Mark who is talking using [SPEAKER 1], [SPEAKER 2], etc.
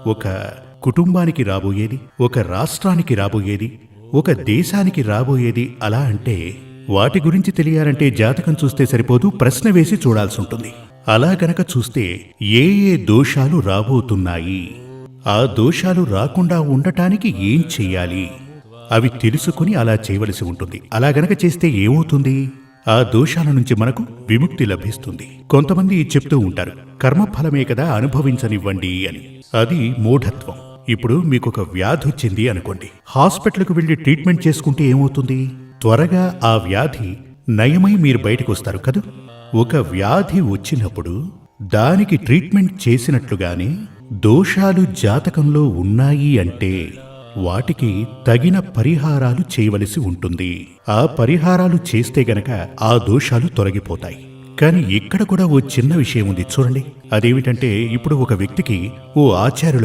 [SPEAKER 1] ఒక కుటుంబానికి రాబోయేది, ఒక రాష్ట్రానికి రాబోయేది, ఒక దేశానికి రాబోయేది అలా అంటే వాటి గురించి తెలియాలంటే జాతకం చూస్తే సరిపోదు, ప్రశ్న వేసి చూడాల్సి ఉంటుంది. అలా గనక చూస్తే ఏ ఏ దోషాలు రాబోతున్నాయి, ఆ దోషాలు రాకుండా ఉండటానికి ఏం చెయ్యాలి, అవి తెలుసుకుని అలా చేయవలసి ఉంటుంది. అలా గనక చేస్తే ఏమవుతుంది, ఆ దోషాల నుంచి మనకు విముక్తి లభిస్తుంది. కొంతమంది చెప్తూ ఉంటారు, కర్మఫలమే కదా అనుభవించనివ్వండి అని. అది మూఢత్వం. ఇప్పుడు మీకొక వ్యాధి వచ్చింది అనుకోండి, హాస్పిటల్కు వెళ్లి ట్రీట్మెంట్ చేసుకుంటే ఏమవుతుంది, త్వరగా ఆ వ్యాధి నయమై మీరు బయటకు వస్తారు కదా. ఒక వ్యాధి వచ్చినప్పుడు దానికి ట్రీట్మెంట్ చేసినట్లుగానే దోషాలు జాతకంలో ఉన్నాయి అంటే వాటికి తగిన పరిహారాలు చేయవలసి ఉంటుంది. ఆ పరిహారాలు చేస్తే గనక ఆ దోషాలు తొలగిపోతాయి. కానీ ఇక్కడ కూడా ఓ చిన్న విషయం ఉంది చూడండి. అదేమిటంటే ఇప్పుడు ఒక వ్యక్తికి ఓ ఆచార్యుల